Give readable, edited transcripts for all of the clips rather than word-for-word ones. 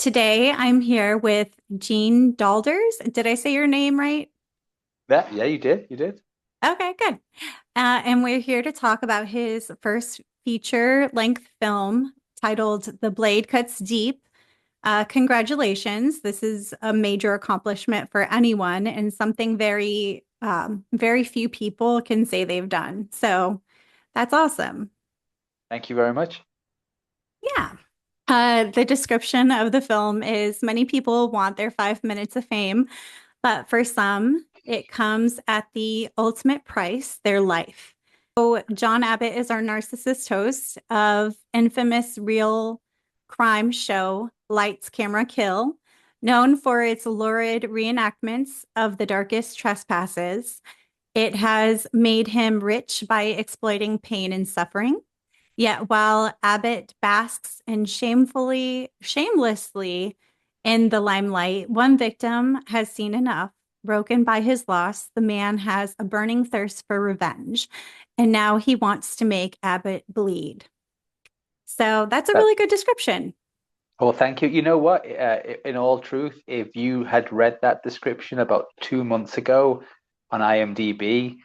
Today I'm here with Gene Dolders. Did I say your name right? Yeah, you did. You did. Okay, good. And we're here to talk about his first feature-length film titled The Blade Cuts Deep. Congratulations. This is a major accomplishment for anyone and something very few people can say they've done. So that's awesome. Thank you very much. Yeah. The description of the film is many people want their 5 minutes of fame. But for some, it comes at the ultimate price, their life. So John Abbott is our narcissist host of infamous real crime show Lights, Camera, Kill, known for its lurid reenactments of the darkest trespasses. It has made him rich by exploiting pain and suffering. Yet while Abbott basks and shamelessly in the limelight, one victim has seen enough. Broken by his loss, the man has a burning thirst for revenge, and now he wants to make Abbott bleed. So that's a That, really good description. well, thank you. You know what? In all truth, if you had read that description about 2 months ago on IMDb,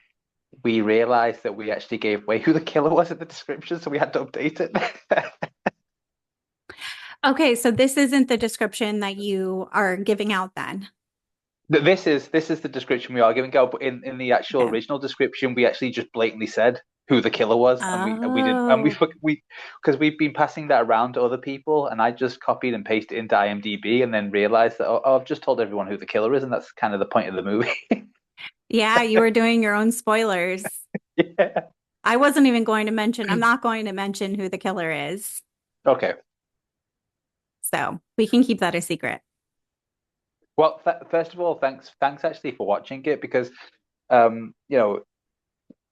we realized that we actually gave away who the killer was in the description, so we had to update it. Okay, so this isn't the description that you are giving out then. This is the description we are giving out, but in the actual Okay. original description, we actually just blatantly said who the killer was, and we did and Oh, we because we've been passing that around to other people, and I just copied and pasted it into IMDb, and then realized that I've just told everyone who the killer is, and that's kind of the point of the movie. yeah, you were doing your own spoilers. Yeah. I wasn't even going to mention, I'm not going to mention who the killer is. Okay. So we can keep that a secret. Well, th first of all, thanks actually for watching it because, you know,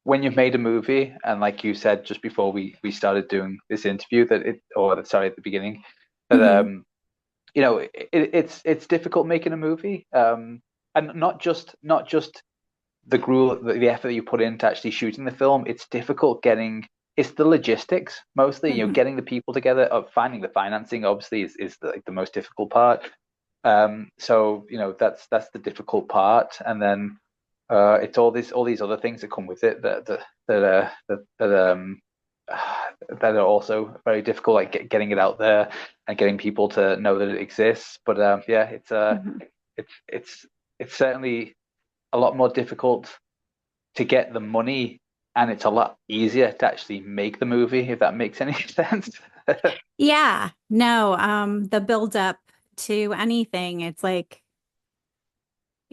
when you've made a movie, and like you said just before we started doing this interview, that it, or sorry, at the beginning, that Hmm. it's difficult making a movie, and not just the gruel, the effort that you put into actually shooting the film. It's difficult getting. It's the logistics mostly, Hmm. getting the people together, finding the financing obviously is like the most difficult part. So that's the difficult part, and then it's all these other things that come with it that are also very difficult, like getting it out there and getting people to know that it exists. But yeah, Hmm. it's it's certainly a lot more difficult to get the money, and it's a lot easier to actually make the movie, if that makes any sense. Yeah, no, the build up to anything, it's like,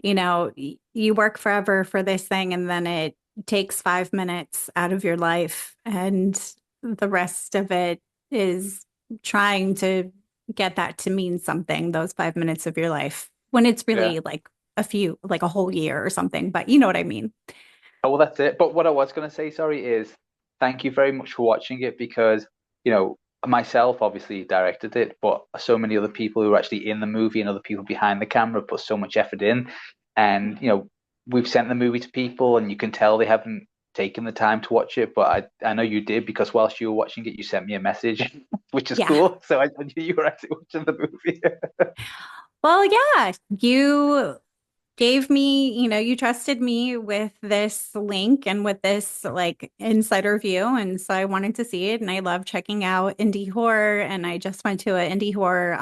you work forever for this thing and then it takes 5 minutes out of your life and the rest of it is trying to get that to mean something, those 5 minutes of your life, when it's Yeah. really like like a whole year or something, but you know what I mean. Oh, well, that's it. But what I was going to say, sorry, is thank you very much for watching it because, myself obviously directed it, but so many other people who are actually in the movie and other people behind the camera put so much effort in. And, we've sent the movie to people and you can tell they haven't taken the time to watch it. But I know you did because whilst you were watching it, you sent me a message, which is Yeah. cool. So I knew you were actually watching the movie. Well, yeah, you gave me, you trusted me with this link and with this like insider view. And so I wanted to see it. And I love checking out indie horror. And I just went to an indie horror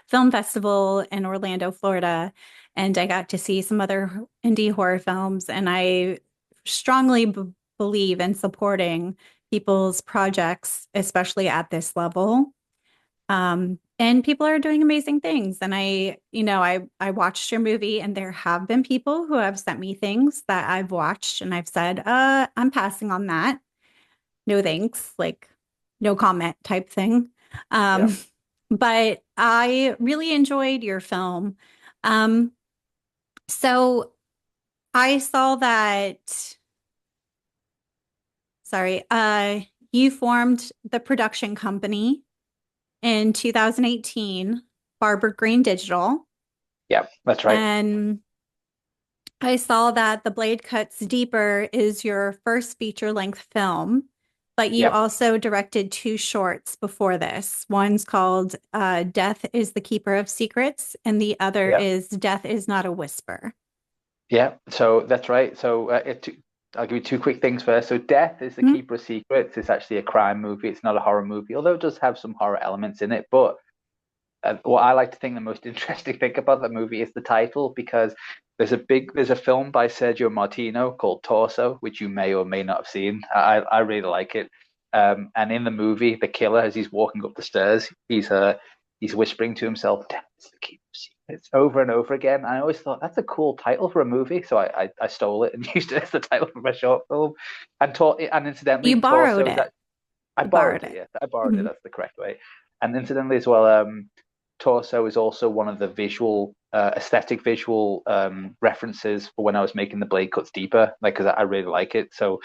film festival in Orlando, Florida. And I got to see some other indie horror films. And I strongly believe in supporting people's projects, especially at this level. And people are doing amazing things. And I watched your movie and there have been people who have sent me things that I've watched and I've said, I'm passing on that. No thanks, like no comment type thing. Yeah. Um, but I really enjoyed your film. Um, so I saw that, sorry, you formed the production company in 2018, Barber Green Digital. Yeah, that's right. And I saw that The Blade Cuts Deeper is your first feature length film, but you Yep. also directed two shorts before this. One's called Death is the Keeper of Secrets, and the other Yep. is Death is Not a Whisper. Yeah, so that's right. So I'll give you two quick things first. So Death is the Mhm. Keeper of Secrets. It's actually a crime movie. It's not a horror movie, although it does have some horror elements in it. But what I like to think the most interesting thing about that movie is the title, because there's a film by Sergio Martino called Torso, which you may or may not have seen. I really like it. And in the movie, the killer, as he's walking up the stairs, he's whispering to himself, "Death is the keeper of secrets," over and over again. I always thought that's a cool title for a movie, so I stole it and used it as the title for my short film. And incidentally, You borrowed Torso is it. that I You borrowed borrowed it. it. Yeah, I borrowed it. Mhm. That's the correct way. And incidentally, as well, Torso is also one of the aesthetic visual references for when I was making the Blade Cuts Deeper, like because I really like it. So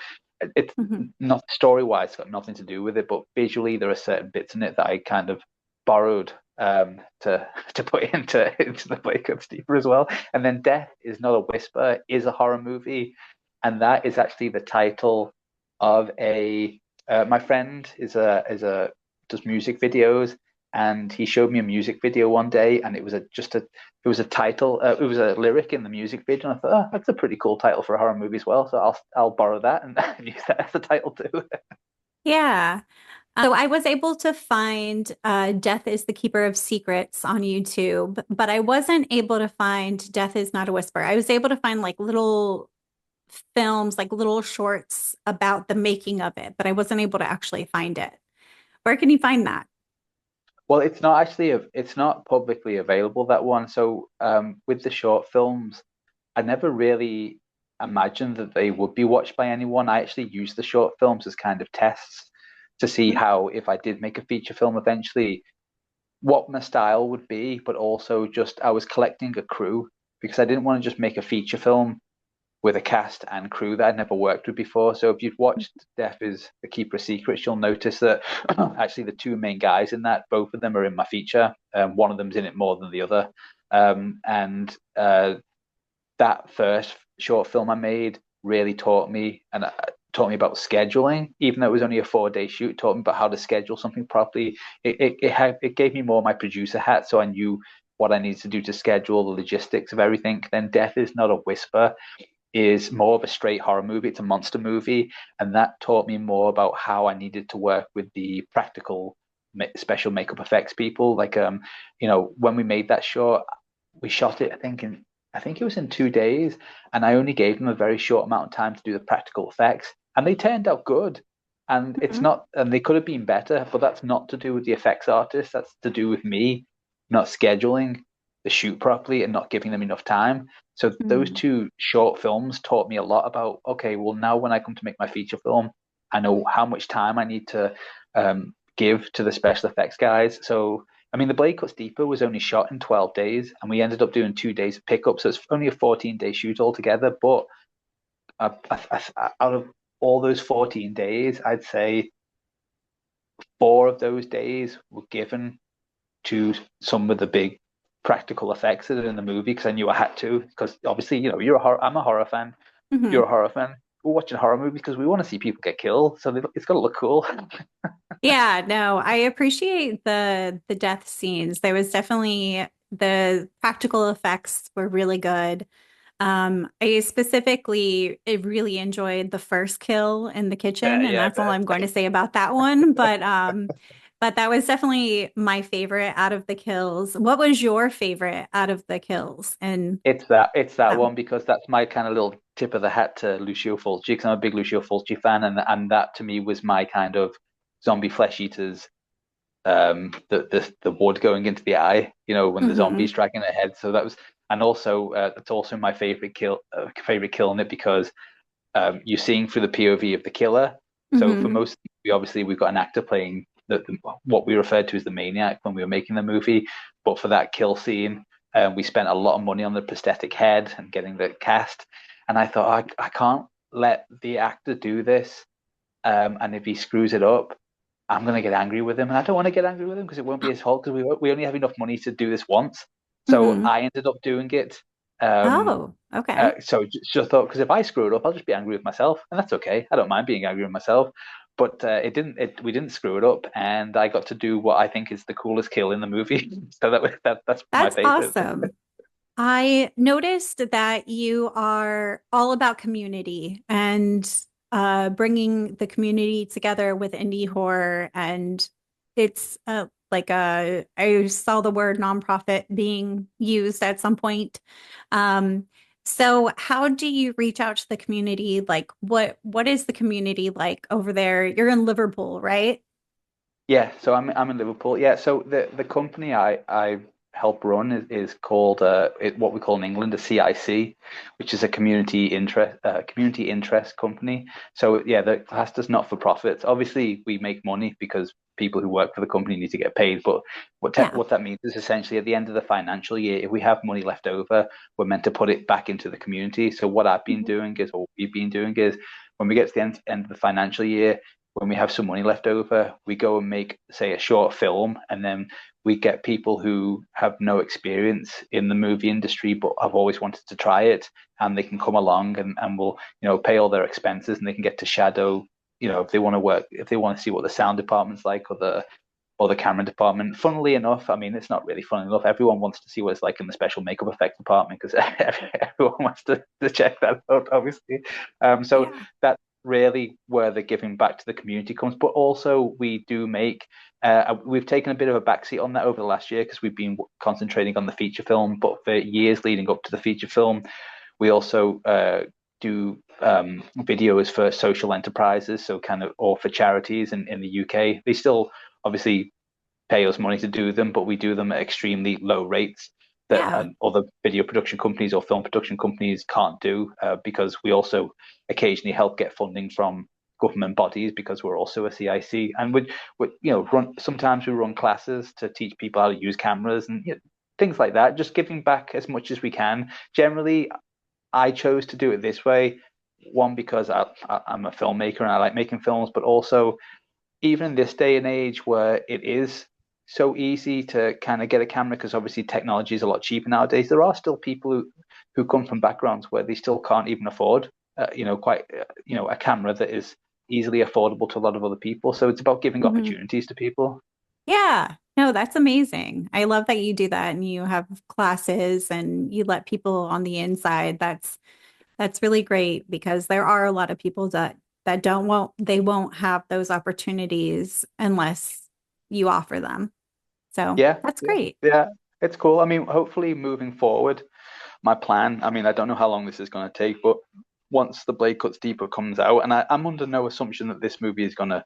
it's Mhm. not story wise, it's got nothing to do with it, but visually there are certain bits in it that I kind of borrowed to put into the Blade Cuts Deeper as well. And then Death is Not a Whisper is a horror movie, and that is actually the title of a my friend is a does music videos, and he showed me a music video one day, and it was a title, it was a lyric in the music video, and I thought, oh, that's a pretty cool title for a horror movie as well, so I'll borrow that and use that as the title too. Yeah. So I was able to find Death is the Keeper of Secrets on YouTube, but I wasn't able to find Death is Not a Whisper. I was able to find like little films, like little shorts about the making of it, but I wasn't able to actually find it. Where can you find that? Well, it's not publicly available, that one. So with the short films, I never really imagined that they would be watched by anyone. I actually used the short films as kind of tests to see Mhm. how, if I did make a feature film eventually, what my style would be, but also just I was collecting a crew because I didn't want to just make a feature film with a cast and crew that I'd never worked with before. So if you've watched Death is the Keeper of Secrets, you'll notice that actually the two main guys in that, both of them are in my feature. One of them's in it more than the other. And that first short film I made really taught me about scheduling, even though it was only a 4 day shoot. Taught me about how to schedule something properly. It gave me more my producer hat, so I knew what I needed to do to schedule the logistics of everything. Then Death is Not a Whisper is more of a straight horror movie. It's a monster movie, and that taught me more about how I needed to work with the practical special makeup effects people. Like when we made that short, we shot it I think it was in 2 days, and I only gave them a very short amount of time to do the practical effects, and they turned out good. And it's Mhm. not, and they could have been better, but that's not to do with the effects artist. That's to do with me not scheduling the shoot properly and not giving them enough time. So those Mhm. two short films taught me a lot about, okay, well, now when I come to make my feature film, I know how much time I need to give to the special effects guys. So, I mean, the Blade Cuts Deeper was only shot in 12 days, and we ended up doing 2 days of pickup. So it's only a 14-day shoot altogether. But out of all those 14 days, I'd say 4 of those days were given to some of the big practical effects that are in the movie because I knew I had to. Because obviously, I'm a horror fan. You're Mhm. a horror fan. We're watching horror movies because we want to see people get killed. So it's got to look cool. Yeah, no, I appreciate the death scenes. There was definitely the practical effects were really good. I specifically really enjoyed the first kill in the Yeah, kitchen, and yeah, that's all I'm going to say about that one. But that was definitely my favorite out of the kills. What was your favorite out of the kills? And it's that that, one because that's my kind of little tip of the hat to Lucio Fulci because I'm a big Lucio Fulci fan, and that to me was my kind of zombie flesh eaters. The wood going into the eye, when the hmm zombies dragging their head. So that was, and also that's also my favorite kill in it because you're seeing through the POV of the killer. So for hmm most, we've got an actor playing what we referred to as the maniac when we were making the movie. But for that kill scene, we spent a lot of money on the prosthetic head and getting the cast. And I thought I can't let the actor do this. And if he screws it up, I'm going to get angry with him. And I don't want to get angry with him because it won't be his fault because we only have enough money to do this once. So hmm I ended up doing it. Um, Oh, okay. so just thought, because if I screw it up, I'll just be angry with myself, and that's okay. I don't mind being angry with myself. but we didn't screw it up, and I got to do what I think is the coolest kill in the movie. So that's my That's favorite. awesome. I noticed that you are all about community and bringing the community together with indie horror. And it's I saw the word nonprofit being used at some point. Um, so how do you reach out to the community? Like what is the community like over there? You're in Liverpool, right? Yeah, so I'm in Liverpool. Yeah, so the company I help run is called what we call in England a CIC, which is a community interest company. So yeah, the classed as not for profits. Obviously, we make money because people who work for the company need to get paid. But Yeah. what that means is essentially at the end of the financial year, if we have money left over, we're meant to put it back into the community. So what I've been Mhm. doing is, or we've been doing is, when we get to the end of the financial year, when we have some money left over, we go and make, say, a short film, and then we get people who have no experience in the movie industry but have always wanted to try it, and they can come along and we'll, pay all their expenses, and they can get to shadow, if they want to work, if they want to see what the sound department's like, or the camera department. Funnily enough, I mean, it's not really funny enough. Everyone wants to see what it's like in the special makeup effects department because everyone wants to check that out, obviously. So Yeah. that's really where the giving back to the community comes. But also, we do make, we've taken a bit of a backseat on that over the last year because we've been concentrating on the feature film. But for years leading up to the feature film, we also do videos for social enterprises, so kind of, or for charities in the UK. They still obviously pay us money to do them, but we do them at extremely low rates that Yeah. other video production companies or film production companies can't do, because we also occasionally help get funding from government bodies because we're also a CIC, and we run, sometimes we run classes to teach people how to use cameras and things like that, just giving back as much as we can. Generally, I chose to do it this way, one because I'm a filmmaker and I like making films, but also even in this day and age where it is so easy to kind of get a camera because obviously technology is a lot cheaper nowadays, there are still people who come from backgrounds where they still can't even afford, a camera that is easily affordable to a lot of other people. So it's about giving Mhm. opportunities to people. Yeah, no, that's amazing. I love that you do that and you have classes and you let people on the inside. That's really great because there are a lot of people that don't won't they won't have those opportunities unless you offer them. So Yeah, that's yeah, great. yeah. It's cool. I mean, hopefully moving forward, my plan, I mean, I don't know how long this is going to take, but once the Blade Cuts Deeper comes out, and I'm under no assumption that this movie is going to,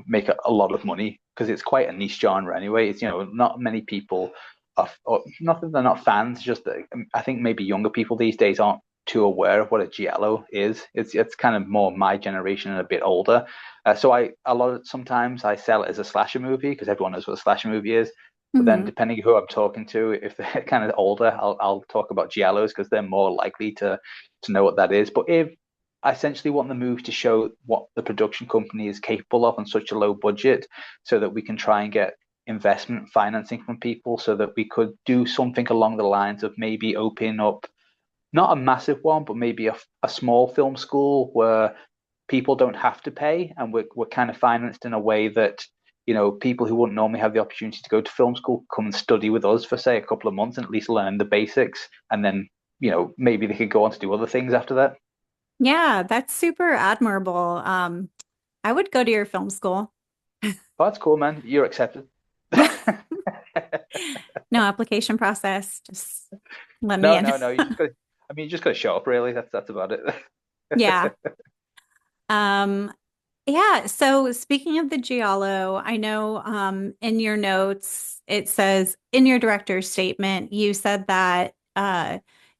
make a lot of money because it's quite a niche genre anyway. It's, not many people are, or not that they're not fans, just that I think maybe younger people these days aren't too aware of what a giallo is. It's kind of more my generation and a bit older. So sometimes I sell it as a slasher movie because everyone knows what a slasher movie is. But then, Hmm. depending who I'm talking to, if they're kind of older, I'll talk about giallos because they're more likely to know what that is. But if I essentially want the movie to show what the production company is capable of on such a low budget, so that we can try and get investment financing from people, so that we could do something along the lines of maybe opening up not a massive one, but maybe a small film school where people don't have to pay, and we're kind of financed in a way that people who wouldn't normally have the opportunity to go to film school come and study with us for, say, a couple of months and at least learn the basics, and then maybe they could go on to do other things after that. Yeah, that's super admirable. I would go to your film school. Oh, that's cool, man. You're accepted. No application process. Just let me No, in. no, no. You just got. I mean, you just got to show up. Really, that's about it. Yeah. Um, yeah. So speaking of the Giallo, I know in your notes it says in your director's statement you said that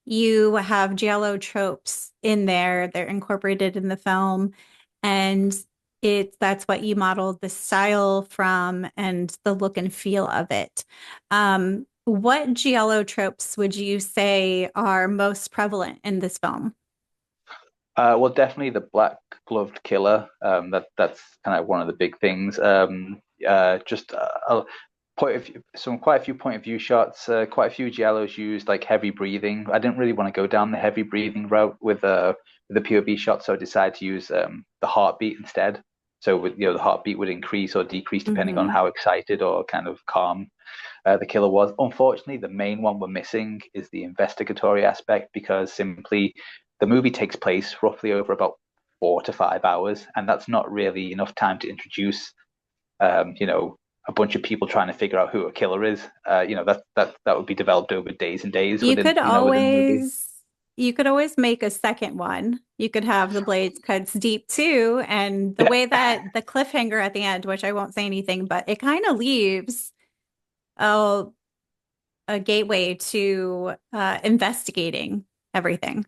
you have Giallo tropes in there. They're incorporated in the film, and that's what you modeled the style from and the look and feel of it. What Giallo tropes would you say are most prevalent in this film? Well, definitely the black gloved killer. That's kind of one of the big things. Just a point of view, quite a few point of view shots. Quite a few giallos used like heavy breathing. I didn't really want to go down the heavy breathing route with the POV shot, so I decided to use the heartbeat instead. So the heartbeat would increase or decrease depending on Hmm. how excited or kind of calm the killer was. Unfortunately, the main one we're missing is the investigatory aspect because simply the movie takes place roughly over about 4 to 5 hours, and that's not really enough time to introduce, a bunch of people trying to figure out who a killer is. That would be developed over days and days You within could within the movie. always you could always make a second one. You could have the blades cuts deep too, and the Yeah. way that the cliffhanger at the end, which I won't say anything, but it kind of leaves a, a gateway to investigating everything.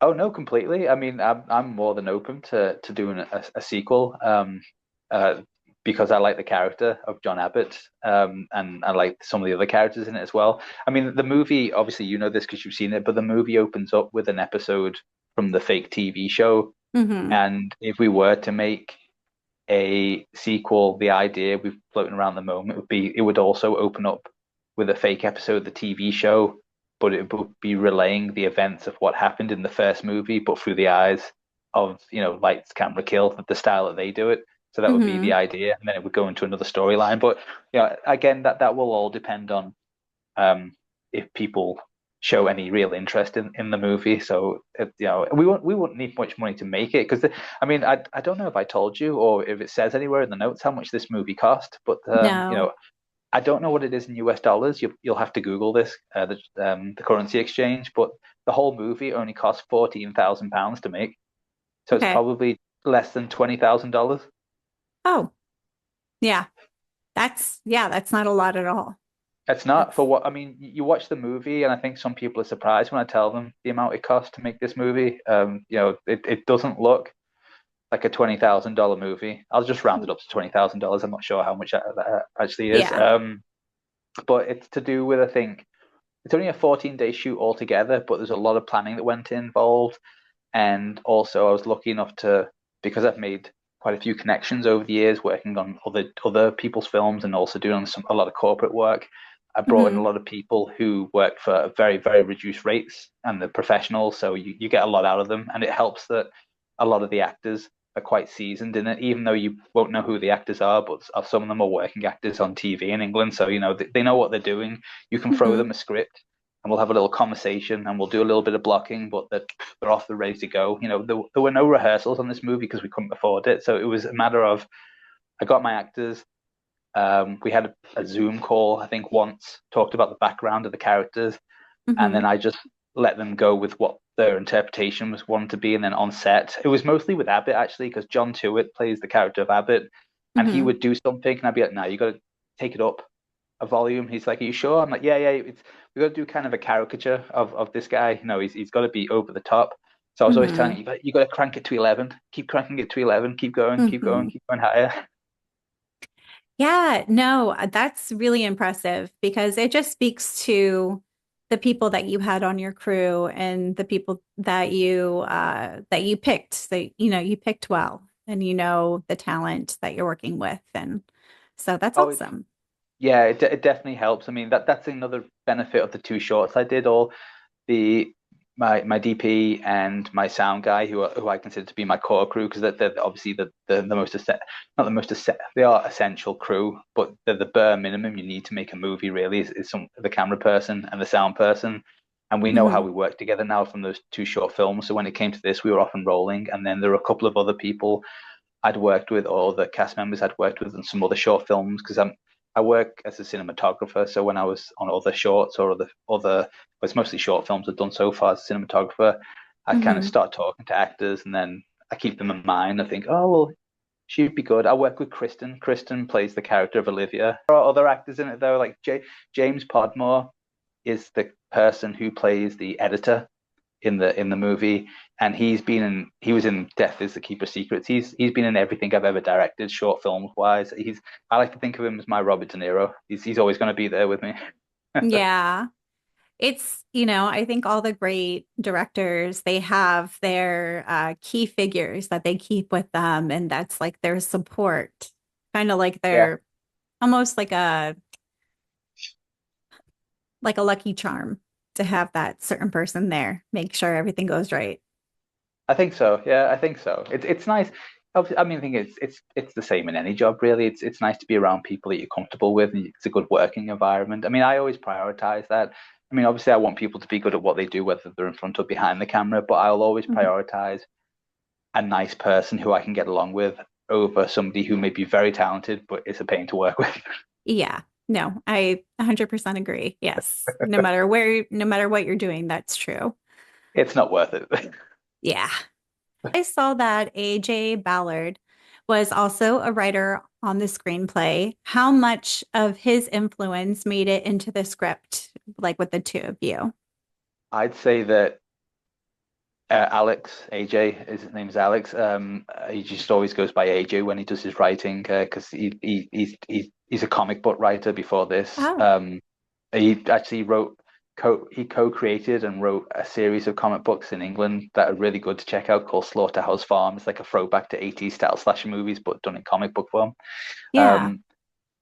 Oh no, completely. I mean, I'm more than open to doing a sequel, uh, because I like the character of John Abbott, and I like some of the other characters in it as well. I mean, the movie, obviously, you know this because you've seen it, but the movie opens up with an episode from the fake TV show, Hmm. and if we were to make a sequel, the idea we've floating around the moment would be it would also open up with a fake episode of the TV show, but it would be relaying the events of what happened in the first movie, but through the eyes of, lights, camera, kill, the style that they do it. So that would be the Hmm. idea, and then it would go into another storyline. But again, that will all depend on um, if people show any real interest in the movie. So we won't need much money to make it because I mean I don't know if I told you or if it says anywhere in the notes how much this movie cost, but No. I don't know what it is in US dollars. You'll have to Google this, the currency exchange, but the whole movie only cost £14,000 to make, so it's Okay. probably less than $20,000. Oh, yeah. That's not a lot at all. It's not That's for what I mean. You watch the movie, and I think some people are surprised when I tell them the amount it cost to make this movie. It doesn't look like a $20,000 movie. I'll just round it up to $20,000. I'm not sure how much that actually is. yeah. But it's to do with, I think it's only a 14-day shoot altogether, but there's a lot of planning that went involved. And also, I was lucky enough to, because I've made quite a few connections over the years working on other people's films and also doing a lot of corporate work. I brought in a Hmm. lot of people who work for very, very reduced rates and they're professionals, so you get a lot out of them. And it helps that a lot of the actors are quite seasoned in it, even though you won't know who the actors are, but some of them are working actors on TV in England, so they know what they're doing. You can throw Hmm. them a script and we'll have a little conversation and we'll do a little bit of blocking, but they're off, they're ready to go. There were no rehearsals on this movie because we couldn't afford it. So it was a matter of I got my actors. We had a Zoom call, I think, once, talked about the background of the characters, and then Hmm. I just let them go with what their interpretation was wanted to be. And then on set, it was mostly with Abbott actually, because John Tewitt plays the character of Abbott, and he Hmm. would do something, and I'd be like, "No, you got to take it up a volume." He's like, "Are you sure?" I'm like, "Yeah, yeah. We got to do kind of a caricature of this guy. He's got to be over the top." So I was always telling Hmm. you got to crank it to 11. Keep cranking it to 11. Hmm. Keep going higher. Yeah, no, that's really impressive because it just speaks to the people that you had on your crew and the people that you picked. That you picked well and you know the talent that you're working with. And so that's Oh, awesome. yeah, it definitely helps. I mean, that's another benefit of the two shorts I did. All the my DP and my sound guy, who I consider to be my core crew, because they're obviously the most not the most they are essential crew, but they're the bare minimum you need to make a movie. Really, is the camera person and the sound person, and we know how Hmm. we work together now from those two short films. So when it came to this, we were off and rolling, and then there were a couple of other people I'd worked with or the cast members I'd worked with in some other short films because I work as a cinematographer. So when I was on other shorts or other, but it's mostly short films I've done so far as a cinematographer, I kind of Hmm. start talking to actors and then I keep them in mind. I think, oh well, she'd be good. I work with Kristen. Kristen plays the character of Olivia. There are other actors in it though, like James Podmore is the person who plays the editor in the movie, and he was in Death is the Keeper Secrets. He's been in everything I've ever directed, short films wise. I like to think of him as my Robert De Niro. He's always going to be there with me. Yeah. I think all the great directors, they have their key figures that they keep with them, and that's like their support, kind of like Yeah, their almost like a lucky charm to have that certain person there, make sure everything goes right. I think so. Yeah, I think so. It's nice. I mean, I think it's the same in any job, really. It's nice to be around people that you're comfortable with, and it's a good working environment. I mean, I always prioritize that. I mean, obviously, I want people to be good at what they do, whether they're in front or behind the camera, but I'll always Mhm. prioritize a nice person who I can get along with over somebody who may be very talented but is a pain to work with. Yeah. No, I 100% agree. Yes. No matter what you're doing, that's true. It's not worth it. Yeah. I saw that AJ Ballard was also a writer on the screenplay. How much of his influence made it into the script, like with the two of you? I'd say that Alex, AJ, his name's Alex. He just always goes by AJ when he does his writing because he's a comic book writer before this. Oh, He actually he co-created and wrote a series of comic books in England that are really good to check out called Slaughterhouse Farm. It's like a throwback to 80s style slasher movies, but done in comic book form. yeah. Um,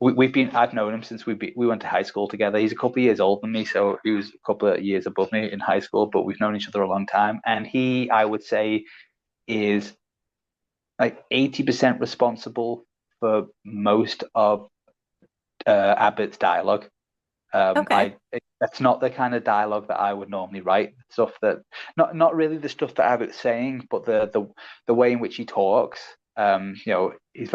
I've known him since we went to high school together. He's a couple of years older than me, so he was a couple of years above me in high school, but we've known each other a long time. And he, I would say, is like 80% responsible for most of Abbott's dialogue. Okay. That's not the kind of dialogue that I would normally write. Stuff that not really the stuff that Abbott's saying, but the way in which he talks. He's it's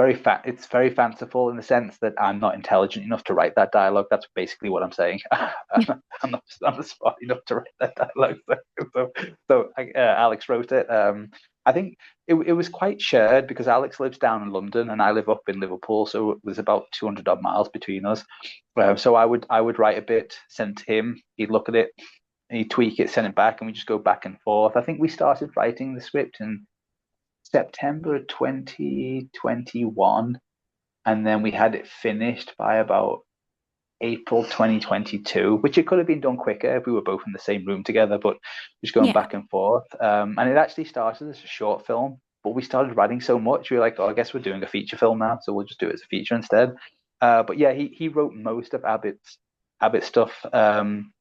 very fanciful in the sense that I'm not intelligent enough to write that dialogue. That's basically what I'm saying. I'm not smart enough to write that dialogue. Alex wrote it. I think it was quite shared because Alex lives down in London and I live up in Liverpool, so there's about 200 odd miles between us. So I would write a bit, send to him. He'd look at it, he'd tweak it, send it back, and we just go back and forth. I think we started writing the script in September 2021, and then we had it finished by about April 2022, which it could have been done quicker if we were both in the same room together, but just going Yeah. back and forth. And it actually started as a short film, but we started writing so much, we were like, oh, I guess we're doing a feature film now, so we'll just do it as a feature instead. But yeah, he wrote most of Abbott's stuff, and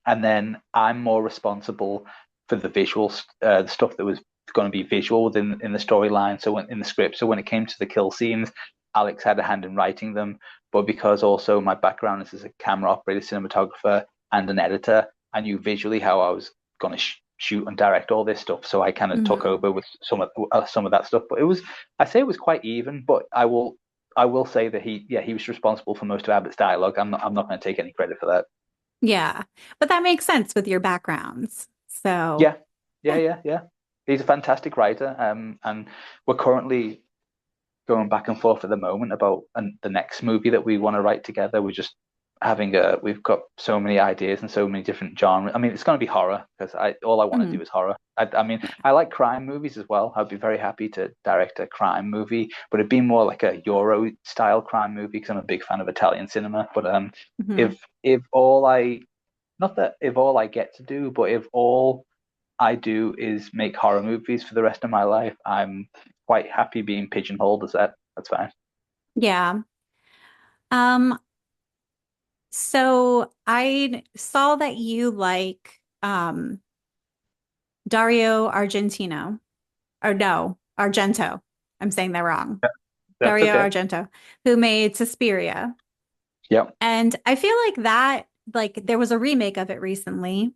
then I'm more responsible for the visuals, the stuff that was going to be visual within in the storyline. So in the script, so when it came to the kill scenes, Alex had a hand in writing them. But because also my background is as a camera operator, cinematographer, and an editor, I knew visually how I was going to shoot and direct all this stuff. So I kind of took Mhm. over with some of that stuff. But I say it was quite even. But I will say that he was responsible for most of Abbott's dialogue. I'm not going to take any credit for that. Yeah. But that makes sense with your backgrounds. So, Yeah, yeah, yeah. yeah, yeah. He's a fantastic writer, and we're currently going back and forth at the moment about the next movie that we want to write together. We've got so many ideas and so many different genres. I mean, it's going to be horror because all I want to Mhm. do is horror. I mean, I like crime movies as well. I'd be very happy to direct a crime movie, but it'd be more like a Euro style crime movie because I'm a big fan of Italian cinema. But Mhm. if all I not that if all I get to do, but if all I do is make horror movies for the rest of my life, I'm quite happy being pigeonholed as that. That's fine. Yeah. Um, so I saw that you like Dario Argentino. Or no, Argento. I'm saying that wrong. That's Dario okay. Argento, who made Suspiria. Yep. And I feel like that, like there was a remake of it recently.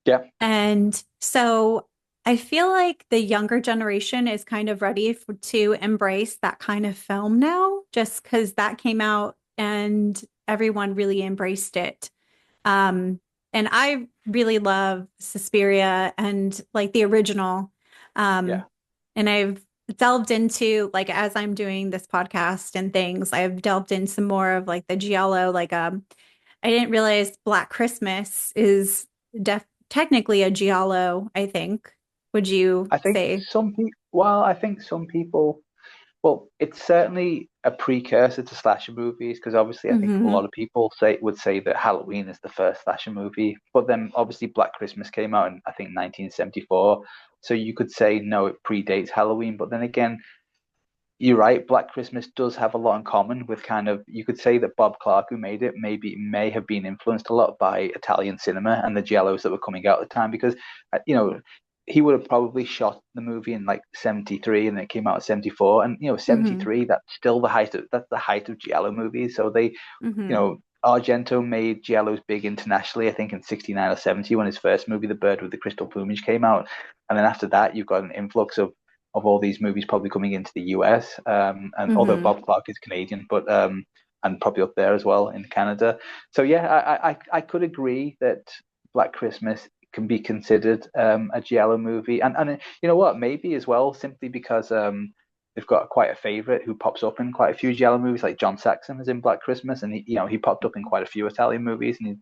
Yep. And so I feel like the younger generation is kind of ready to embrace that kind of film now, just because that came out and everyone really embraced it. Um, and I really love Suspiria and like the original. Yeah. Um, and I've delved into like as I'm doing this podcast and things, I've delved into more of like the Giallo, like I didn't realize Black Christmas is def technically a Giallo, I think. Would you I think say? some people. Well, I think some people. Well, it's certainly a precursor to slasher movies because obviously I think a Hmm. lot of people would say that Halloween is the first slasher movie, but then obviously Black Christmas came out in I think 1974, so you could say no, it predates Halloween. But then again, you're right. Black Christmas does have a lot in common with kind of you could say that Bob Clark, who made it, may have been influenced a lot by Italian cinema and the giallos that were coming out at the time because you know he would have probably shot the movie in like 73 and it came out in 74. And, 73, that's still that's the height of Giallo movies. So Hmm. Argento made Giallos big internationally, I think in 69 or 70 when his first movie, The Bird with the Crystal Plumage, came out. And then after that, you've got an influx of all these movies probably coming into the US. And although Hmm. Bob Clark is Canadian, but and probably up there as well in Canada. So yeah, I could agree that Black Christmas can be considered a Giallo movie, and you know what, maybe as well simply because they've got quite a favorite who pops up in quite a few Giallo movies, like John Saxon is in Black Christmas, and he popped up in quite a few Italian movies, and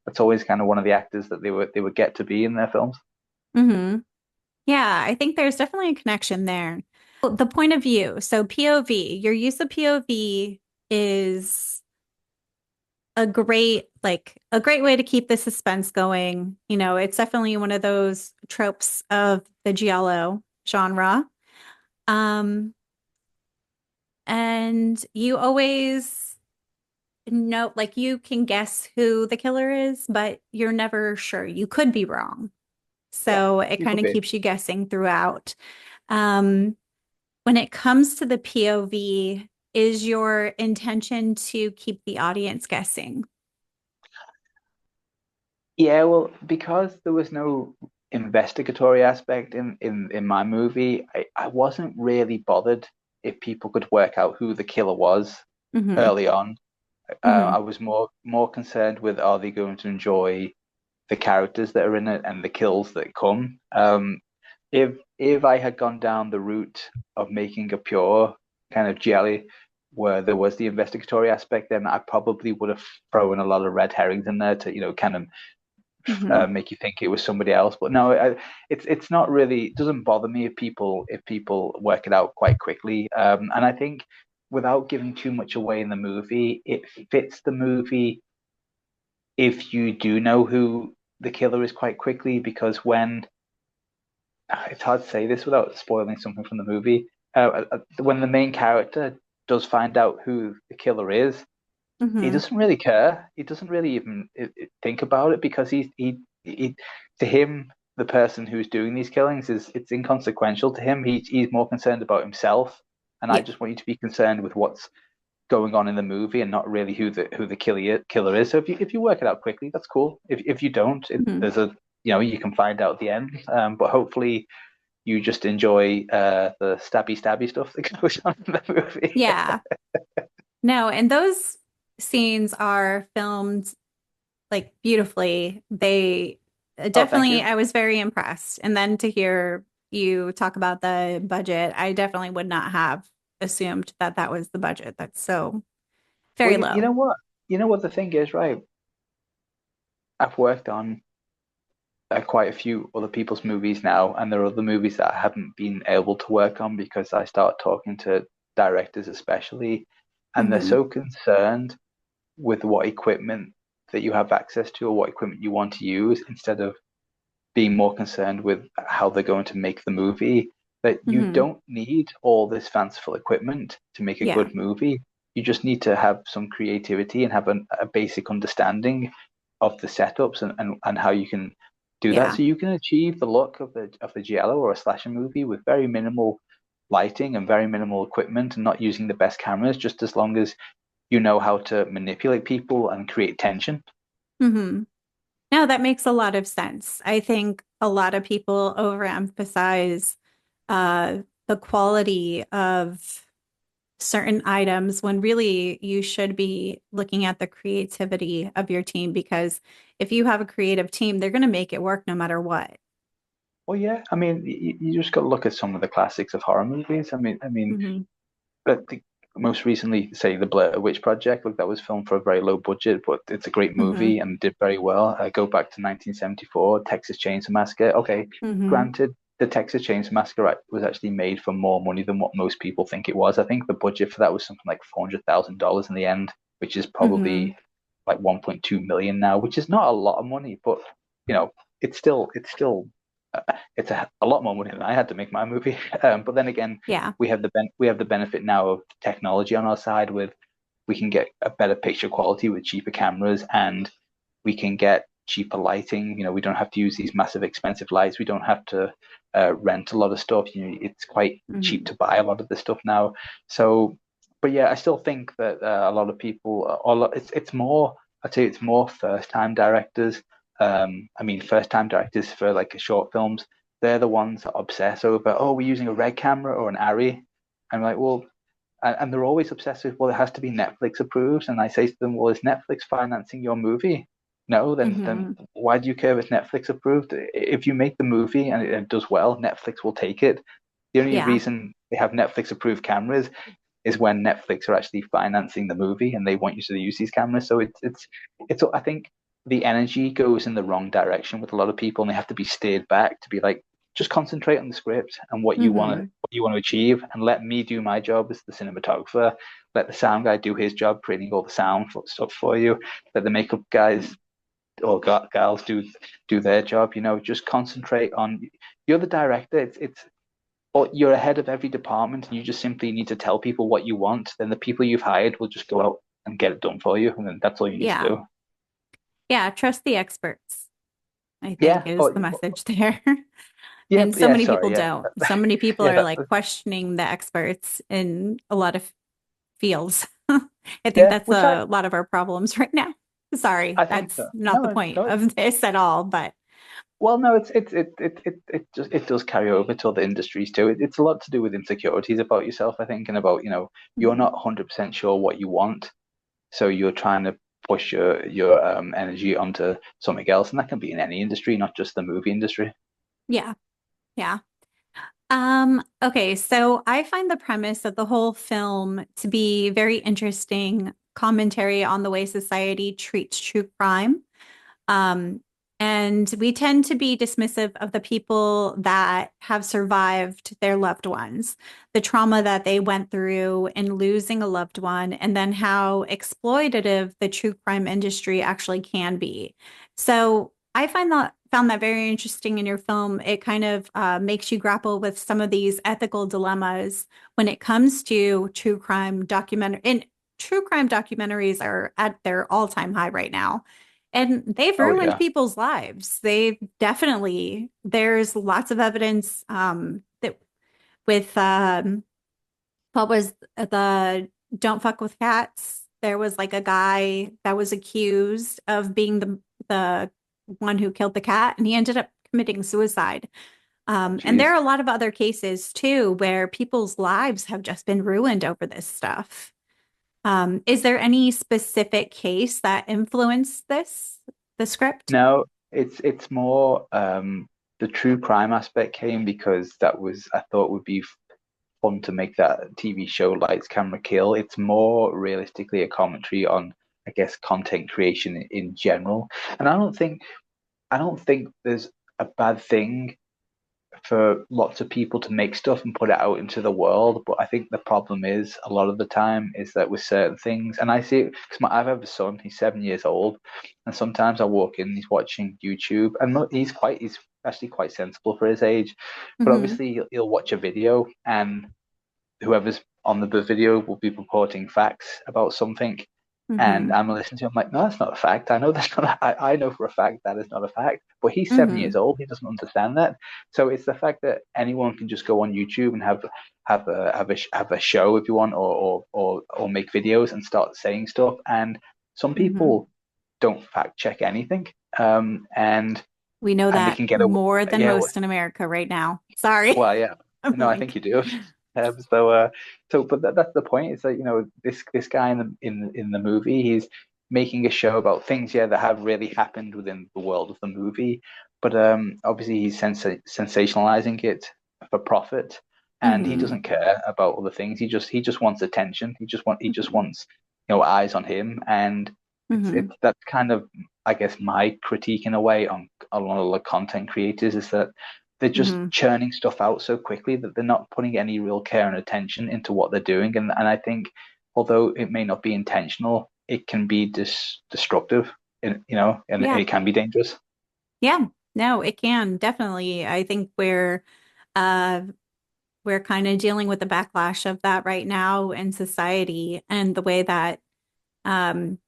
that's always kind of one of the actors that they would get to be in their films. Hmm. Yeah, I think there's definitely a connection there. The point of view. So POV, your use of POV is a great way to keep the suspense going. It's definitely one of those tropes of the giallo genre. Um, and you always know, like you can guess who the killer is, but you're never sure. You could be wrong. Yeah, So it you kind could of be. keeps you guessing throughout. Um, when it comes to the POV, is your intention to keep the audience guessing? Yeah, well, because there was no investigatory aspect in my movie, I wasn't really bothered if people could work out who the killer was Hmm. early on. Hmm. I was more concerned with, are they going to enjoy the characters that are in it and the kills that come. If I had gone down the route of making a pure kind of jelly where there was the investigatory aspect, then I probably would have thrown a lot of red herrings in there to kind of Hmm. make you think it was somebody else. But no, it's not really. It doesn't bother me if people work it out quite quickly. And I think without giving too much away in the movie, it fits the movie if you do know who the killer is quite quickly, because when it's hard to say this without spoiling something from the movie, when the main character does find out who the killer is, he Hmm. doesn't really care. He doesn't really even think about it, because he to him, the person who's doing these killings is it's inconsequential to him. He's more concerned about himself, and I Yeah. just want you to be concerned with what's going on in the movie and not really who the killer is. So if you work it out quickly, that's cool. If you don't, Hmm. there's a you can find out at the end. But hopefully you just enjoy the stabby stuff that goes on in the movie. Yeah. No, and those scenes are filmed like beautifully. They Oh, thank definitely, you. I was very impressed. And then to hear you talk about the budget, I definitely would not have assumed that that was the budget. That's so Well, very you low. know what? You know what the thing is, right? I've worked on quite a few other people's movies now, and there are other movies that I haven't been able to work on because I start talking to directors, especially, and they're Hmm. so concerned with what equipment that you have access to or what equipment you want to use instead of being more concerned with how they're going to make the movie, that you Hmm. don't need all this fanciful equipment to make a Yeah. good movie. You just need to have some creativity and have a basic understanding of the setups and how you can do that. Yeah. So you can achieve the look of the Giallo or a slasher movie with very minimal lighting and very minimal equipment and not using the best cameras, just as long as you know how to manipulate people and create tension. Hmm. No, that makes a lot of sense. I think a lot of people overemphasize the quality of certain items when really you should be looking at the creativity of your team because if you have a creative team, they're going to make it work no matter what. Well, yeah, I mean, you just got to look at some of the classics of horror movies. I mean, Hmm. but most recently, say the Blair Witch Project, look, that was filmed for a very low budget, but it's a great Hmm. movie and did very well. Go back to 1974, Texas Chainsaw Massacre. Okay, Hmm. granted, the Texas Chainsaw Massacre was actually made for more money than what most people think it was. I think the budget for that was something like $400,000 in the end, which is Hmm. probably like 1.2 million now, which is not a lot of money, but you know, it's still it's a lot more money than I had to make my movie. But then again, Yeah. we have the benefit now of technology on our side. With we can get a better picture quality with cheaper cameras, and we can get cheaper lighting. We don't have to use these massive expensive lights. We don't have to rent a lot of stuff. It's quite cheap Hmm. to buy a lot of this stuff now. So, but yeah, I still think that a lot of people, it's more, I'd say it's more first time directors. I mean, first time directors for like short films, they're the ones that obsess over, oh, we're using a red camera or an Arri. I'm like, well, and they're always obsessed with, well, it has to be Netflix approved. And I say to them, well, is Netflix financing your movie? No, then Hmm. why do you care if it's Netflix approved? If you make the movie and it does well, Netflix will take it. The only Yeah. reason they have Netflix approved cameras is when Netflix are actually financing the movie and they want you to use these cameras. So it's I think the energy goes in the wrong direction with a lot of people, and they have to be steered back to be like, just concentrate on the script and Hmm. what you want to achieve, and let me do my job as the cinematographer. Let the sound guy do his job, creating all the sound stuff for you. Let the makeup guys or gals do their job. Just concentrate on. You're the director. It's or you're ahead of every department, and you just simply need to tell people what you want. Then the people you've hired will just go out and get it done for you, and then that's all you need to Yeah. do. Yeah. Trust the experts, I think Yeah, is the message there. And so yeah. many Sorry, people yeah, don't. So many people yeah, are like questioning the experts in a lot of fields. I think yeah. that's Which a lot of our problems right now. Sorry, I think that's so. not the No, point no. of this at all, but Well, no, it does carry over to other industries too. It's a lot to do with insecurities about yourself, I think, and about you're mhm. not 100% sure what you want, so you're trying to push your energy onto something else, and that can be in any industry, not just the movie industry. Yeah, yeah. Okay, so I find the premise of the whole film to be very interesting commentary on the way society treats true crime. Um, and we tend to be dismissive of the people that have survived their loved ones, the trauma that they went through in losing a loved one, and then how exploitative the true crime industry actually can be. So I found that very interesting in your film. It kind of makes you grapple with some of these ethical dilemmas when it comes to true crime documentary. And true crime documentaries are at their all-time high right now. And they've Oh ruined yeah, people's lives. They've definitely, there's lots of evidence that with what was the Don't Fuck with Cats, there was like a guy that was accused of being the one who killed the cat, and he ended up committing suicide. And there jeez. are a lot of other cases too where people's lives have just been ruined over this stuff. Is there any specific case that influenced the script? No, it's more the true crime aspect came because that was I thought would be fun to make that TV show Lights Camera Kill. It's more realistically a commentary on, I guess, content creation in general. And I don't think there's a bad thing for lots of people to make stuff and put it out into the world. But I think the problem is a lot of the time is that with certain things, and I see it because I have a son, he's 7 years old, and sometimes I walk in, he's watching YouTube, and he's actually quite sensible for his age, but Hmm. obviously he'll watch a video and whoever's on the video will be reporting facts about something. And Hmm. I'm listening to him like, no, that's not a fact. I know that's not. I know for a fact that is not a fact. But he's 7 years Hmm. old. He doesn't understand that. So it's the fact that anyone can just go on YouTube and have a show if you want, or make videos and start saying stuff. And some Hmm. people don't fact check anything. And We know they that can get away. more than Yeah, most in America right now. Sorry. well, yeah. I'm No, I think like, you do. But that's the point. It's like this guy in the movie, he's making a show about things, yeah, that have really happened within the world of the movie, but obviously he's sensationalizing it for profit, and he hmm. doesn't care about other things. He just wants attention. Hmm. He just wants eyes on him, and it's Hmm. that's kind of, I guess, my critique in a way on a lot of the content creators is that they're just Hmm. churning stuff out so quickly that they're not putting any real care and attention into what they're doing. And I think, although it may not be intentional, it can be destructive, and Yeah. it can be dangerous. Yeah. No, it can definitely. I think uh we're kind of dealing with the backlash of that right now in society and the way that um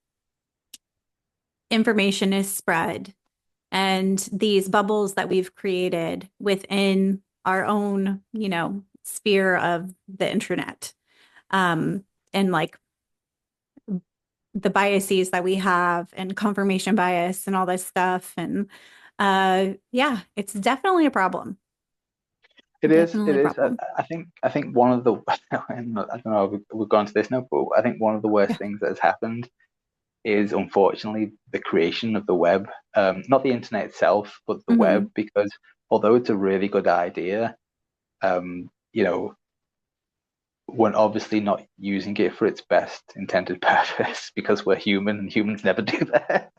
information is spread. and these bubbles that we've created within our own, sphere of the internet. And like the biases that we have and confirmation bias and all this stuff. And yeah, it's definitely a problem. It is. Definitely It a is. problem. I think one of the I don't know if we've gone to this now, but I think one of the worst Yeah. things that has happened is unfortunately the creation of the web. Not the internet itself, but the web, Hmm. because although it's a really good idea, you know, we're obviously not using it for its best intended purpose because we're human and humans never do that.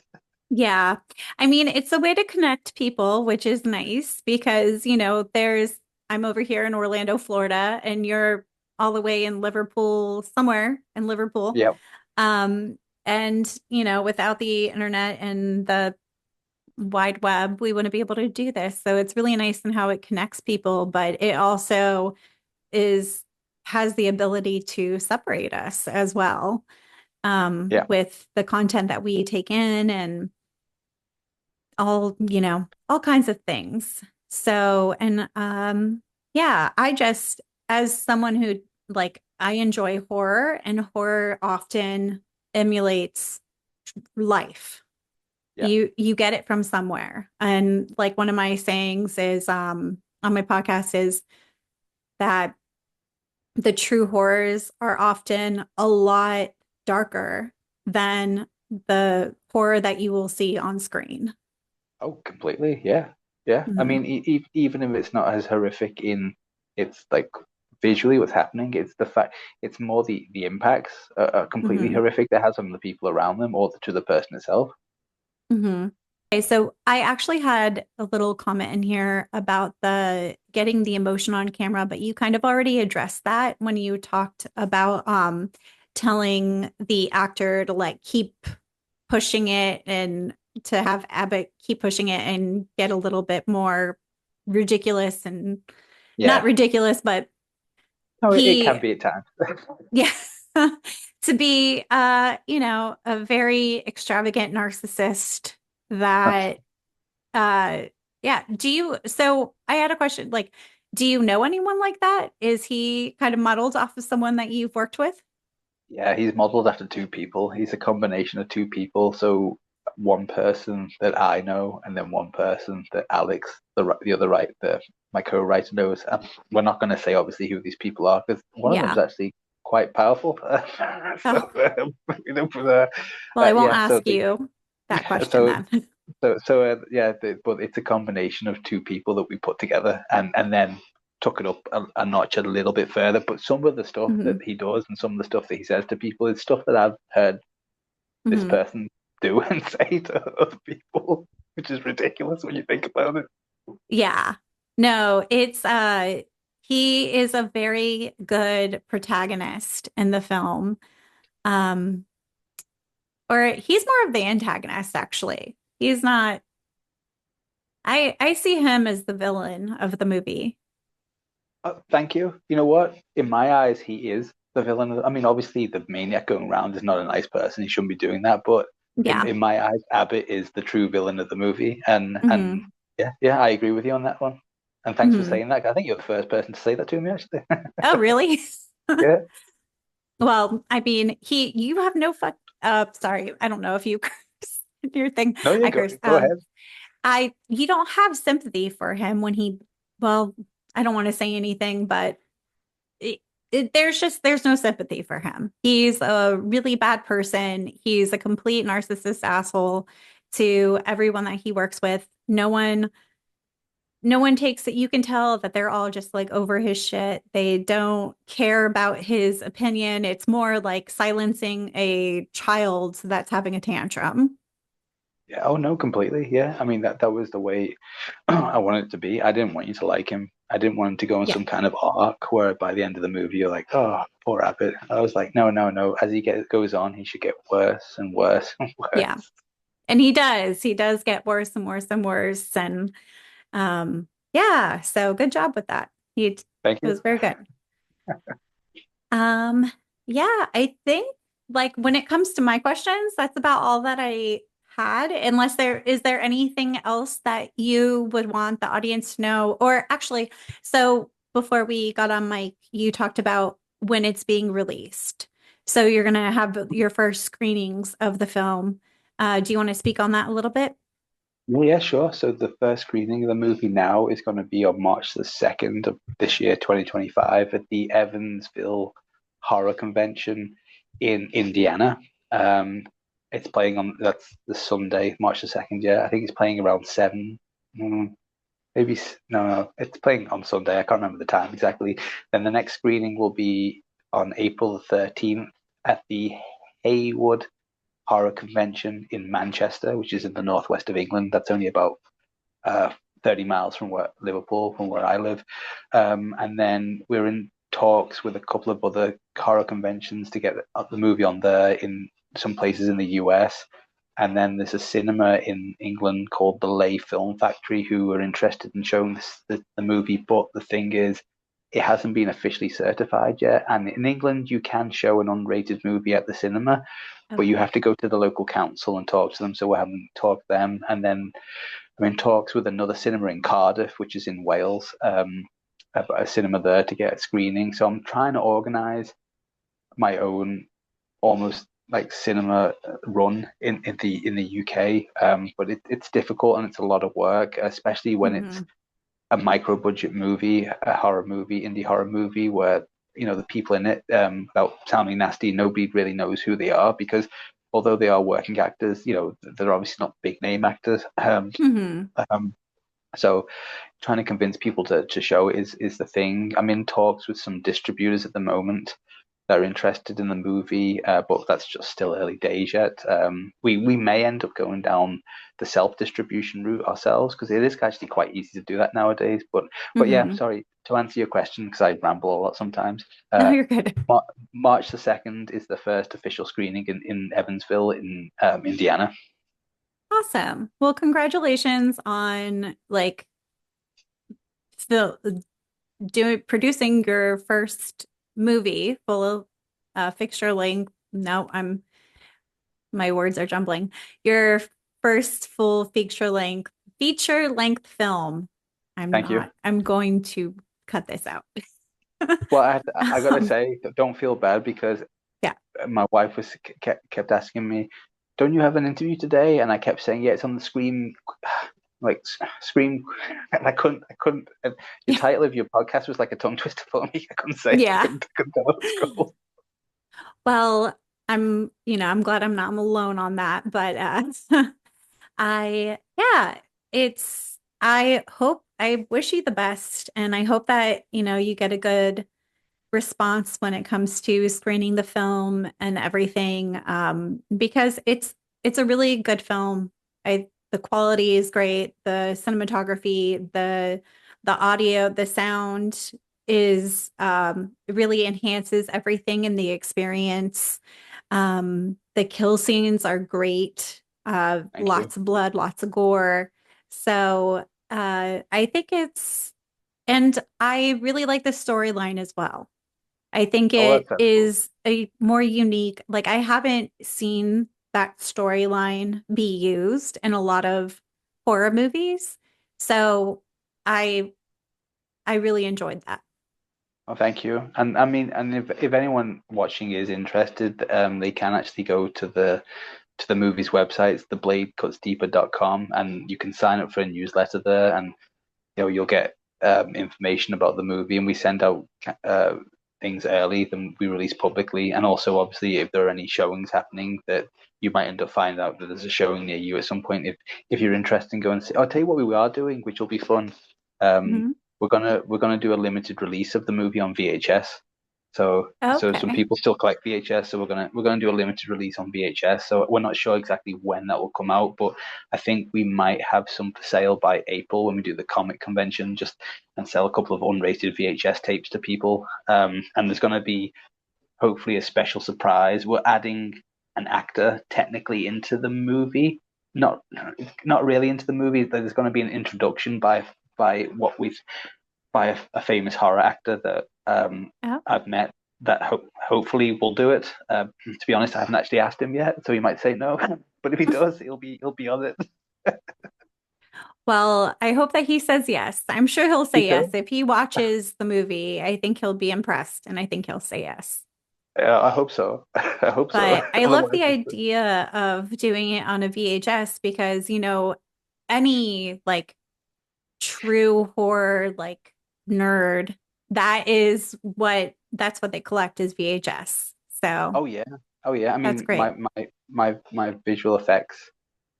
Yeah. I mean, it's a way to connect people, which is nice because, I'm over here in Orlando, Florida, and you're all the way in Liverpool, somewhere in Liverpool. Yep. Um, and, without the internet and the wide web, we wouldn't be able to do this. So it's really nice in how it connects people, but it also is has the ability to separate us as well, Yeah. with the content that we take in and all kinds of things. So, and yeah, I just, as someone who I enjoy horror, and horror often emulates life. Yeah. You get it from somewhere. And like one of my sayings is on my podcast is that the true horrors are often a lot darker than the horror that you will see on screen. Oh, completely. Yeah. Yeah. I Mhm. mean, even if it's not as horrific in it's like visually what's happening, it's the fact it's more the impacts are completely Mhm. horrific that has on the people around them or to the person itself. Mhm. Okay, so I actually had a little comment in here about the getting the emotion on camera, but you kind of already addressed that when you talked about telling the actor to like keep pushing it, and to have Abbott keep pushing it and get a little bit more ridiculous, and not Yeah. ridiculous, but No, it he can be at times. yeah to be a very extravagant narcissist that uh yeah. So I had a question, like, do you know anyone like that? Is he kind of modeled off of someone that you've worked with? Yeah, he's modeled after two people. He's a combination of two people. So one person that I know, and then one person that Alex, the other right, my co-writer knows. And we're not going to say obviously who these people are because one of them's Yeah. actually quite powerful. So Oh, but, well, I won't yeah, ask you that question so then. yeah, but it's a combination of two people that we put together, and then took it up a notch a little bit further. But some of the stuff that Hmm. he does and some of the stuff that he says to people is stuff that I've heard this Hmm. person do and say to other people, which is ridiculous when you think about it. Yeah. No, it's he is a very good protagonist in the film. Um, or he's more of the antagonist, actually. He's not I see him as the villain of the movie. Thank you. You know what? In my eyes, he is the villain. I mean, obviously, the maniac going around is not a nice person. He shouldn't be doing that. But Yeah. in my eyes, Abbott is the true villain of the movie. And Hmm. yeah, yeah, I agree with you on that one. And thanks for Hmm. saying that. I think you're the first person to say that to me, actually. Oh, really? Yeah. Well, I mean, you have no fuck. Sorry, I don't know if you curse in your thing. No, you I go. curse. Go ahead. You don't have sympathy for him when well, I don't want to say anything, but there's no sympathy for him. He's a really bad person. He's a complete narcissist asshole to everyone that he works with. No one takes it. You can tell that they're all just like over his shit. They don't care about his opinion. It's more like silencing a child that's having a tantrum. Yeah. Oh no, completely. Yeah. I mean that was the way I wanted it to be. I didn't want you to like him. I didn't want him to go on Yeah. some kind of arc where by the end of the movie you're like, oh, poor Abbott. I was like, no, no, no. As goes on, he should get worse and worse and Yeah. worse. And he does. He does get worse and worse and worse. And yeah, so good job with that. It Thank you. was very good. Yeah, I think like when it comes to my questions, that's about all that I had, unless there anything else that you would want the audience to know? Or actually, so before we got on mic, you talked about when it's being released. So you're gonna have your first screenings of the film. Do you want to speak on that a little bit? Yeah, sure. So the first screening of the movie now is going to be on March the 2nd of this year, 2025, at the Evansville Horror Convention in Indiana. Um, it's playing on that's the Sunday, March the 2nd. Yeah, I think it's playing around 7. Maybe no, it's playing on Sunday. I can't remember the time exactly. Then the next screening will be on April the 13th at the Haywood Horror Convention in Manchester, which is in the northwest of England. That's only about 30 miles from Liverpool, from where I live. And then we're in talks with a couple of other horror conventions to get the movie on there in some places in the US. And then there's a cinema in England called the Lay Film Factory who are interested in showing the movie. But the thing is, it hasn't been officially certified yet. And in England, you can show an unrated movie at the cinema, but you Okay. have to go to the local council and talk to them. So we're having talked to them. And then I'm in talks with another cinema in Cardiff, which is in Wales, about a cinema there to get a screening. So I'm trying to organize my own almost like cinema run in the UK, but it's difficult and it's a lot of work, especially when it's Hmm. a micro budget movie, a horror movie, indie horror movie, where the people in it, without sounding nasty, nobody really knows who they are because although they are working actors, they're obviously not big name actors. Hmm. Um, so trying to convince people to show is the thing. I'm in talks with some distributors at the moment that are interested in the movie, but that's just still early days yet. We may end up going down the self distribution route ourselves because it is actually quite easy to do that nowadays. But yeah, Hmm. sorry to answer your question because I ramble a lot sometimes. No, Uh, you're good. Mar- March the 2nd is the first official screening in Evansville in Indiana. Awesome. Well, congratulations on like the doing producing your first movie full of fixture length. No, my words are jumbling. Your first full feature length film. Thank you. I'm going to cut this out. Well, I gotta Um, say, don't feel bad because yeah. my wife kept asking me, "Don't you have an interview today?" And I kept saying, "Yeah, it's on the screen." Like scream, and I couldn't. The title of your podcast was like a tongue twister for me. I couldn't say it. I Yeah. couldn't tell it was called. Well, I'm glad I'm not alone on that, but yeah, I wish you the best and I hope that, you get a good response when it comes to screening the film and everything, because it's a really good film. The quality is great, the cinematography, the audio, the sound is really enhances everything in the experience. The kill scenes are great. Thank you. Lots of blood, lots of gore. So I think and I really like the storyline as well. I think Oh, it that's cool. is a more unique, like I haven't seen that storyline be used in a lot of horror movies. So I I really enjoyed that. Oh, thank you. And I mean, and if anyone watching is interested, they can actually go to the movie's website, it's thebladecutsdeeper.com, and you can sign up for a newsletter there, and you'll get information about the movie, and we send out things early than we release publicly. And also, obviously, if there are any showings happening, that you might end up finding out that there's a showing near you at some point. If you're interested in going, I'll tell you what we are doing, which will be fun. Um, Mhm. we're gonna do a limited release of the movie on VHS. So some Okay. people still collect VHS, so we're gonna do a limited release on VHS. So we're not sure exactly when that will come out, but I think we might have some for sale by April when we do the comic convention, just and sell a couple of unrated VHS tapes to people. And there's gonna be hopefully a special surprise. We're adding an actor technically into the movie, not not really into the movie. There's going to be an introduction by what we've by a famous horror actor that Oh, I've met. that hopefully will do it. To be honest, I haven't actually asked him yet, so he might say no. But if he does, he'll be on it. Well, I hope that he says yes. I'm sure he'll Me say yes. too. If he watches the movie, I think he'll be impressed and I think he'll say yes. Yeah, I hope so. I hope so. But I love Otherwise, the idea of doing it on a VHS because, any like true horror like nerd, that's what they collect is VHS. So oh yeah, oh yeah. I that's mean, great. my visual effects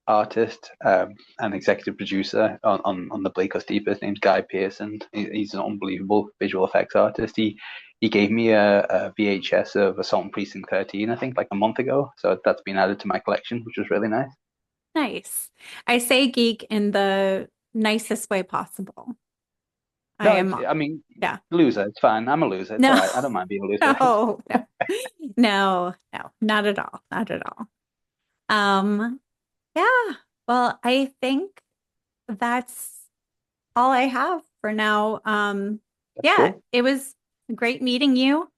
artist and executive producer on the Blake Steep. His name's Guy Pearson. He's an unbelievable visual effects artist. He gave me a VHS of Assault on Precinct 13, I think, like a month ago. So that's been added to my collection, which was really nice. Nice. I say geek in the nicest way possible. I No, am, I mean, yeah. loser. It's fine. I'm a loser. It's all No, right. I don't mind being a loser. no, no, no, not at all. Not at all. Um, yeah. Well, I think that's all I have for now. That's Yeah, cool. it was great meeting you.